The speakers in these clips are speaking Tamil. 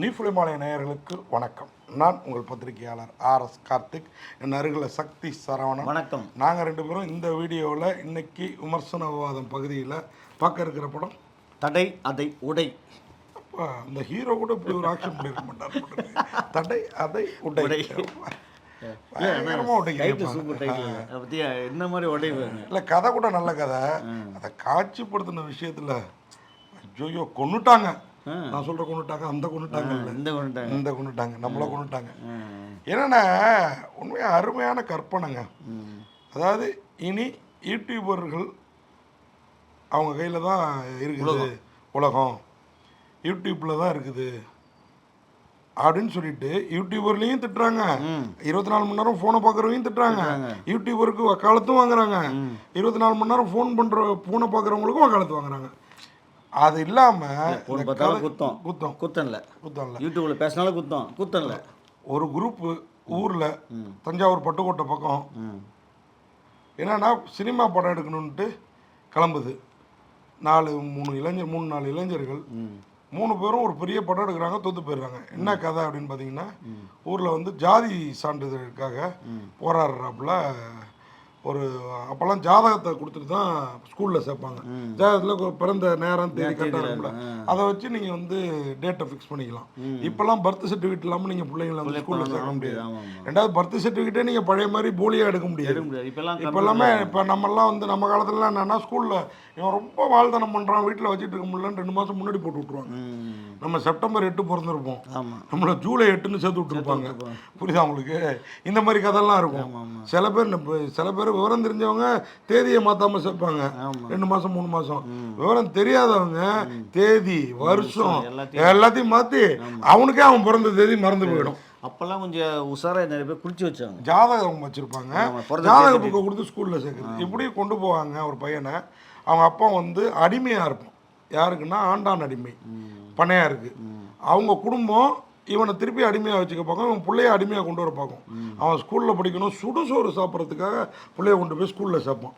நீஃபுலிமாலை நேயர்களுக்கு வணக்கம். நான் உங்கள் பத்திரிகையாளர் RS கார்த்திக். என் அருகில் சக்தி சரவணன். வணக்கம். நாங்கள் ரெண்டு பேரும் இந்த வீடியோவில் இன்னைக்கு விமர்சன விவாதம் பகுதியில் பார்க்க இருக்கிற படம் தடை அதை உடை. அப்போ அந்த ஹீரோ கூட இப்படி ஒரு ஆக்ஷன் பண்ணியிருக்க மாட்டார். தடை அதை உடை. என்ன மாதிரி உடைவாங்க? இல்லை, கதை கூட நல்ல கதை. அதை காட்சிப்படுத்தின விஷயத்தில் ஐயோ கொன்னுட்டாங்க. நான் சொல்ற கொண்டுட்டாங்க, அந்த கொண்டுட்டாங்க, இந்த கொண்டுட்டாங்க, நம்மள கொண்டுட்டாங்க. என்னன்னா உண்மையாக அருமையான கற்பனைங்க. அதாவது இனி யூடியூபர்கள் அவங்க கையில் தான் இருக்குது உலகம், யூடியூப்பில் தான் இருக்குது அப்படின்னு சொல்லிட்டு யூடியூபர்லேயும் திட்டுறாங்க, 24 மணி நேரம் ஃபோனை பார்க்குறவங்க திட்டுறாங்க, யூடியூபருக்கு வக்காலத்தும் வாங்குறாங்க, 24 மணி நேரம் ஃபோன் பண்ணுற ஃபோனை பார்க்குறவங்களுக்கும் வக்காலத்து வாங்குறாங்க. அது இல்லாமல் குத்தம்ல யூடியூப்ல பேசினாலும் குத்தம்ல ஒரு குரூப்பு ஊரில் தஞ்சாவூர் பட்டுக்கோட்டை பக்கம் என்னன்னா சினிமா படம் எடுக்கணுன்ட்டு கிளம்புது. 3-4 இளைஞர்கள் 3 பேரும் ஒரு பெரிய படம் எடுக்கிறாங்க, தோற்று போயிடுறாங்க. என்ன கதை அப்படின்னு பார்த்தீங்கன்னா, ஊரில் வந்து ஜாதி சான்றிதழுக்காக போராடுறாப்புல ஒரு அப்போல்லாம் ஜாதகத்தை கொடுத்துட்டு தான் ஸ்கூலில் சேர்ப்பாங்க. ஜாதகத்தில் பிறந்த நேரம் தேதி கரெக்டாக இருக்கும்ல, அதை வச்சு நீங்கள் வந்து டேட்டை ஃபிக்ஸ் பண்ணிக்கலாம். இப்போல்லாம் பர்த் சர்டிஃபிகேட் இல்லாமல் நீங்கள் பிள்ளைங்களை வந்து ஸ்கூலில் சேர்க்க முடியாது. ரெண்டாவது பர்த் சர்டிஃபிகேட்டே நீங்கள் பழைய மாதிரி போலியாக எடுக்க முடியாது. இப்போ எல்லாமே இப்போ நம்மெல்லாம் வந்து நம்ம காலத்துலலாம் என்னென்னா ஸ்கூலில் இவன் ரொம்ப வாழ்த்தனம் பண்ணுறான், வீட்டில் வச்சுட்டு இருக்க முடியலன்னு 2 மாதம் முன்னாடி போட்டு விட்ருவாங்க. நம்ம செப்டம்பர் 8 பிறந்திருப்போம், நம்மளை ஜூலை 8ன்னு சேர்த்து விட்டுருப்பாங்க. புரியுதா உங்களுக்கு? இந்த மாதிரி கதையெல்லாம் இருக்கும். சில பேர் விவரம் தெரிஞ்சவங்க தேதியை மாற்றாமல் சேர்ப்பாங்க, 2 மாதம் 3 மாதம். விவரம் தெரியாதவங்க தேதி வருஷம் எல்லாத்தையும் மாற்றி அவனுக்கே அவன் பிறந்த தேதி மறந்து போயிடும். அப்பெல்லாம் கொஞ்சம் உஷாரா நிறைய பேர் குளிச்சு வச்சாங்க, ஜாதகம் வச்சுருப்பாங்க, ஜாதக புக்கை கொடுத்து ஸ்கூலில் சேர்க்குறது. இப்படி கொண்டு போவாங்க ஒரு பையனை. அவங்க அப்பா வந்து அடிமையாக இருப்பான். யாருக்குன்னா ஆண்டான் அடிமை பண்ணையாக இருக்குது. அவங்க குடும்பம் இவனை திருப்பி அடிமையாக வச்சுக்க பார்க்கும், இவன் பிள்ளைய அடிமையாக கொண்டு வர பார்க்கும். அவன் ஸ்கூலில் படிக்கணும், சுடுசோறு சாப்பிட்றதுக்காக பிள்ளைய கொண்டு போய் ஸ்கூலில் சேர்ப்பான்.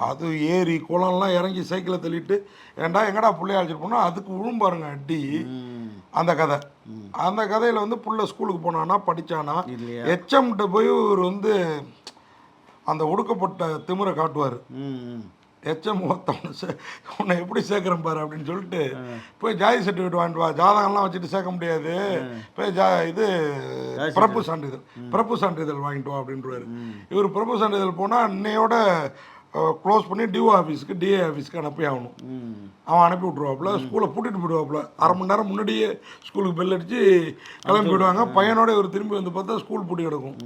அது ஏரி குளம்லாம் இறங்கி சைக்கிளை தள்ளிட்டு ஏன்டா எங்கடா பிள்ளைய அழைச்சிட்டு போனால் அதுக்கு விழும்பாருங்க அடி. அந்த கதை, அந்த கதையில் வந்து புள்ள ஸ்கூலுக்கு போனானா படித்தானா, எச்எம்கிட்ட போய் ஒரு வந்து அந்த ஒடுக்கப்பட்ட திமிரை காட்டுவார். எச்எம் உன்னை எப்படி சேர்க்குறேன் பாரு அப்படின்னு சொல்லிட்டு போய் ஜாதி சர்டிஃபிகேட் வாங்கிட்டு வா, ஜாதகம்லாம் வச்சுட்டு சேர்க்க முடியாது, போய் இது பிறப்பு சான்றிதழ் வாங்கிட்டு வா அப்படின்றாரு. இவர் பிறப்பு சான்றிதழ் போனால் இன்னையோட க்ளோஸ் பண்ணி டிஏ ஆஃபீஸ்க்கு அனுப்பி ஆகணும். அவன் அனுப்பி விட்ருவாப்புல, ஸ்கூலை பூட்டிட்டு போயிடுவாப்புல. 1/2 மணி நேரம் முன்னாடியே ஸ்கூலுக்கு பெல் அடித்து கிளம்பி போயிடுவாங்க. பையனோட இவர் திரும்பி வந்து பார்த்தா ஸ்கூல் பூட்டி கிடக்கும்.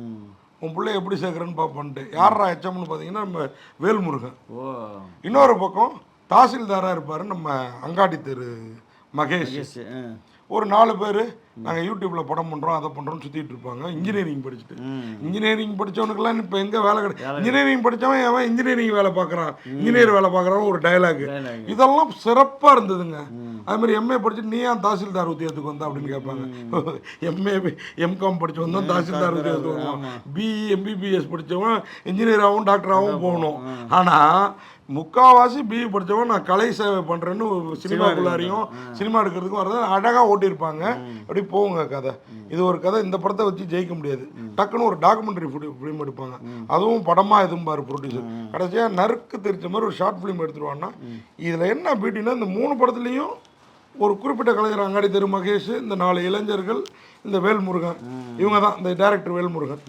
உன் பிள்ளைய எப்படி சேர்க்குறேன்னு பார்ப்பன்ட்டு. யாரா எச்சம்னு பார்த்தீங்கன்னா நம்ம வேல்முருகன். இன்னொரு பக்கம் தாசில்தாராக இருப்பார் நம்ம அங்காடி தெரு மகேஷ். ஒரு 4 பேர் நாங்கள் யூடியூப்பில் படம் பண்ணுறோம் அதை பண்ணுறோன்னு சுற்றிட்டு இருப்பாங்க. இன்ஜினியரிங் படித்தவனுக்கெல்லாம் இப்போ எங்கே வேலை கிடையாது. இன்ஜினியரிங் படித்தவன் அவன் இன்ஜினியரிங் வேலை பார்க்குறான், இன்ஜினியர் வேலை பார்க்குறான், ஒரு டைலாக். இதெல்லாம் சிறப்பாக இருந்ததுங்க. அது மாதிரி எம்ஏ படிச்சுட்டு நீ ஏன் தாசில்தார் உத்தியோகத்துக்கு வந்தா அப்படின்னு கேட்பாங்க. எம்காம் படிச்சு வந்தோம் தாசில்தார் உத்தியோகத்துக்கு வருவான். பிஇ எம்பிபிஎஸ் படித்தவன் இன்ஜினியராகவும் டாக்டராகவும் போகணும். ஆனால் முக்கால்வாசி பிஇ படித்தவன் நான் கலை சேவை பண்ணுறேன்னு சினிமாக்குள்ளாரையும் சினிமா எடுக்கிறதுக்கும் வரது அழகாக ஓட்டியிருப்பாங்க. அப்படி போங்க கதை. இது ஒரு கதை. இந்த படத்தை வச்சு ஜெயிக்க முடியாது. டக்குன்னு ஒரு டாக்குமெண்ட்ரி ஃபிலிம் எடுப்பாங்க, அதுவும் படமாக எதுவும் பாரு ப்ரொடியூசர். கடைசியாக நறுக்கு தெரிஞ்ச மாதிரி ஒரு ஷார்ட் ஃபிலிம் எடுத்துருவான்னா இதில் என்ன பியூட்டின்னா இந்த 3 படத்துலேயும் ஒரு குறிப்பிட்ட கலைஞர் அங்காடி தெரு மகேஷ், இந்த 4 இளைஞர்கள், இந்த வேல்முருகன், இவங்க தான் இந்த டைரக்டர் வேல்முருகன்.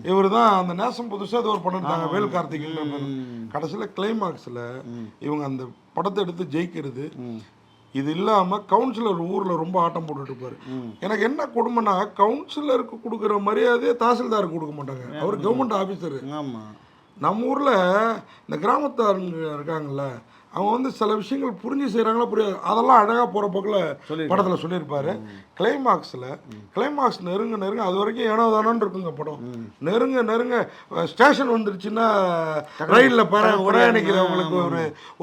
இவர் தான் அந்த நேசம் புதுசாக அது ஒரு படம் எடுத்தாங்க வேல் கார்த்திகேயன். கடைசியில் கிளைமாக்ஸில் இவங்க அந்த படத்தை எடுத்து ஜெயிக்கிறது. இது இல்லாமல் கவுன்சிலர் ஊரில் ரொம்ப ஆட்டம் போட்டுட்டு இருப்பார். எனக்கு என்ன கொடுமைன்னா கவுன்சிலருக்கு கொடுக்குற மரியாதையை தாசில்தாருக்கு கொடுக்க மாட்டாங்க. அவர் கவர்மெண்ட் ஆஃபீஸரு. நம்ம ஊரில் இந்த கிராமத்தாருங்க இருக்காங்கல்ல, அவங்க வந்து சில விஷயங்கள் புரிஞ்சு செய்கிறாங்களா புரியாது, அதெல்லாம் அழகாக போகிற போக்கில் படத்தில் சொல்லியிருப்பார். கிளைமாக்ஸ் நெருங்க அது வரைக்கும் ஏனோ தானோன்னு இருக்குங்க படம். நெருங்க ஸ்டேஷன் வந்துருச்சுன்னா ரயிலில் பிரயாணிக்கிறவங்களுக்கு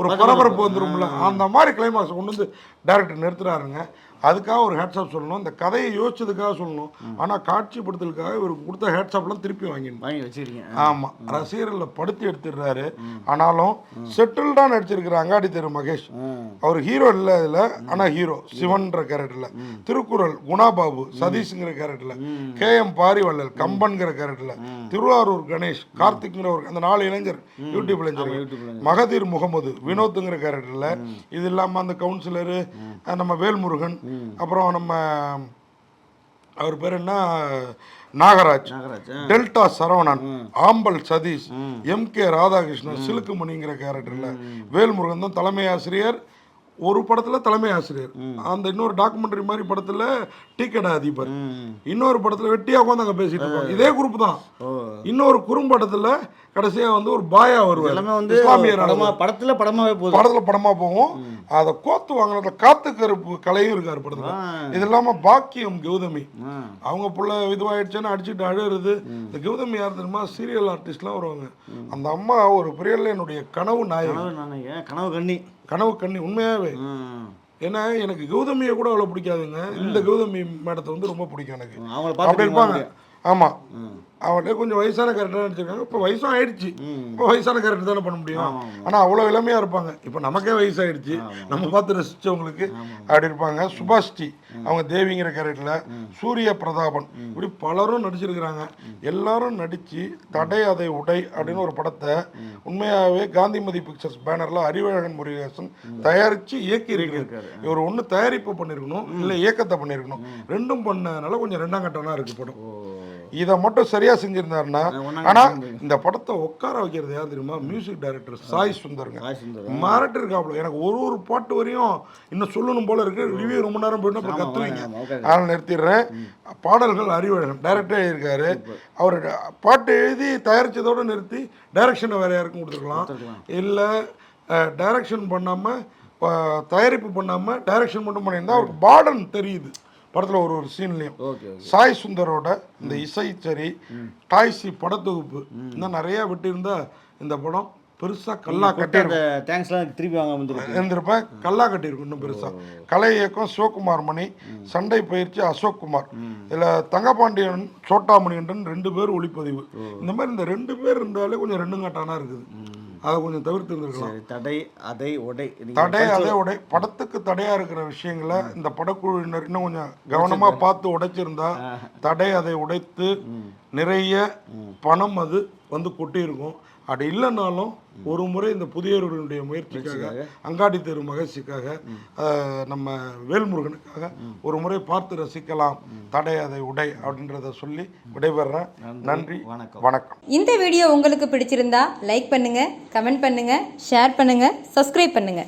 ஒரு பரபரப்பு வந்துடும்ல, அந்த மாதிரி கிளைமாக்ஸ் கொண்டு வந்து டைரக்டர் நிறுத்துறாருங்க. அதுக்காக ஒரு ஹேட்ஸ்அப் சொல்லணும். இந்த கதையை யோசிச்சதுக்காக சொல்லணும். ஆனால் காட்சிப்படுத்தலுக்காக இவருக்கு கொடுத்த ஹேட்ஸ்அப்லாம் திருப்பி வாங்கி வச்சிருக்கீங்க. ஆமாம், ரசிகர்களை படுத்தி எடுத்துடுறாரு. ஆனாலும் செட்டில்டாக நடிச்சிருக்கிற அங்காடி தெரு மகேஷ், அவர் ஹீரோ இல்லை இதில், ஆனால் ஹீரோ சிவன்ற கேரக்டரில், திருக்குறள் குணாபாபு சதீஷ்ங்கிற கேரக்டரில், KM பாரிவள்ளல் கம்பன்கிற கேரக்டரில், திருவாரூர் கணேஷ் கார்த்திக்ங்கிற ஒரு அந்த 4 இளைஞர் யூடியூப் இளைஞர், மகதீர் முகமது வினோத்துங்கிற கேரக்டரில், இது இல்லாமல் அந்த கவுன்சிலரு நம்ம வேல்முருகன், அப்புறம் நம்ம அவர் பேர் என்ன நாகராஜ், டெல்டா சரவணன், ஆம்பல் சதீஷ், MK ராதாகிருஷ்ணன், சிலுக்குமணிங்கிற கேரக்டரில், வேல்முருகன் தான் தலைமை ஆசிரியர். ஒரு படத்தில் தலைமை ஆசிரியர், அந்த இன்னொரு டாக்குமெண்ட்ரி மாதிரி படத்தில் டீ கடை அதிபர், இன்னொரு படத்தில் வெட்டியாக உட்காந்து அங்கே பேசிட்டு இருக்கோம். இதே குரூப் தான். இன்னொரு குறும்படத்தில் கடைசியாக வந்து ஒரு பாயா வருவார். படத்தில் படமாக போகும். அதை கோத்து வாங்கின காத்து கருப்பு கலையும் இருக்காரு படத்தில். இது இல்லாமல் பாக்கியம் கௌதமி, அவங்க புள்ள இதுவாயிடுச்சுன்னு அடிச்சுட்டு அழுறது. இந்த கௌதமி யார் தெரியுமா? சீரியல் ஆர்டிஸ்ட்லாம் வருவாங்க. அந்த அம்மா ஒரு பிரியல்ல என்னுடைய கனவு நாயகி, கனவு கண்ணி உண்மையாகவே. ஏன்னா எனக்கு கௌதமியை கூட அவ்வளோ பிடிக்காதுங்க, இந்த கௌதமி மேடத்தை வந்து ரொம்ப பிடிக்கும் எனக்கு. அப்படி இருப்பாங்க. ஆமாம், அவன்கிட்ட கொஞ்சம் வயசான கேரக்டர் நடிச்சிருக்காங்க. இப்போ வயசும் ஆயிடுச்சு, இப்போ வயசான கேரக்டர் தானே பண்ண முடியும். ஆனால் அவ்வளோ இளமையாக இருப்பாங்க. இப்போ நமக்கே வயசாகிடுச்சு, நம்ம பார்த்து ரசித்தவங்களுக்கு அப்படி இருப்பாங்க. சுபாஷ்டி அவங்க தேவிங்கிற கேரக்டரில், சூரிய பிரதாபன், இப்படி பலரும் நடிச்சிருக்கிறாங்க. எல்லாரும் நடித்து தடை அதை உடை அப்படின்னு ஒரு படத்தை உண்மையாகவே காந்திமதி பிக்சர்ஸ் பேனரில் அறிவழகன் முருகேசன் தயாரித்து இயக்கி இருக்கிறார். இவர் ஒன்று தயாரிப்பு பண்ணியிருக்கணும், இல்லை இயக்கத்தை பண்ணியிருக்கணும். ரெண்டும் பண்ணனால கொஞ்சம் 2ஆம் கட்டம்லாம் இருக்குது படம். இதை மட்டும் சரியாக செஞ்சுருந்தாருன்னா. ஆனால் இந்த படத்தை உட்கார வைக்கிறது யார் தெரியுமா? மியூசிக் டைரக்டர் சாய் சுந்தருங்க. மிரட்டு இருக்காப்புல. எனக்கு ஒரு பாட்டு வரையும் இன்னும் சொல்லணும் போல இருக்கு. ரிவ்யூ ரொம்ப நேரம் போயிட்டு அப்புறம் கத்துவீங்க, அதனால் நிறுத்திடுறேன். பாடல்கள் அறிவழகன் டைரக்டர் எழுதியிருக்காரு. அவர் பாட்டு எழுதி தயாரித்ததோடு நிறுத்தி டைரக்ஷனை வேற யாருக்கும் கொடுத்துருக்கலாம். இல்லை டைரக்ஷன் பண்ணாமல் தயாரிப்பு பண்ணாமல் டைரக்ஷன் மட்டும் பண்ணியிருந்தா அவருக்கு பாடன் தெரியுது படத்தில் ஒரு சீன்லையும். சாய் சுந்தரோட இந்த இசை சரி, டாய்ஸி படத்தொகுப்பு இன்னும் நிறையா விட்டுருந்தா இந்த படம் பெருசாக கல்லா திருப்பி இருந்திருப்பேன். கல்லா கட்டியிருக்கும் இன்னும் பெருசாக. கலை இயக்கம் சிவகுமார் மணி, சண்டை பயிற்சி அசோக் குமார், இதில் தங்கபாண்டியன் சோட்டாமணியன் 2 பேர் ஒளிப்பதிவு. இந்த மாதிரி இந்த 2 பேர் இருந்தாலே கொஞ்சம் 2 கட்டானா இருக்குது. அதை கொஞ்சம் தவிர்த்து இருந்திருக்கலாம். தடை அதை உடை படத்துக்கு தடையா இருக்கிற விஷயங்களை இந்த படக்குழுவினர் இன்னும் கொஞ்சம் கவனமா பார்த்து உடைச்சிருந்தா தடை அதை உடைத்து நிறைய பணம் அது வந்து கொட்டி இருக்கும். அப்படி இல்லைன்னாலும் ஒரு முறை இந்த புதியவர்களுடைய முயற்சிக்காக, அங்காடி தெரு மகிழ்ச்சிக்காக, நம்ம வேல்முருகனுக்காக ஒரு முறை பார்த்து ரசிக்கலாம் தடை அதை உடை அப்படின்றத சொல்லி விடைபெறேன். நன்றி, வணக்கம். இந்த வீடியோ உங்களுக்கு பிடிச்சிருந்தா லைக் பண்ணுங்க, கமெண்ட் பண்ணுங்க, ஷேர் பண்ணுங்க, சப்ஸ்கிரைப் பண்ணுங்க.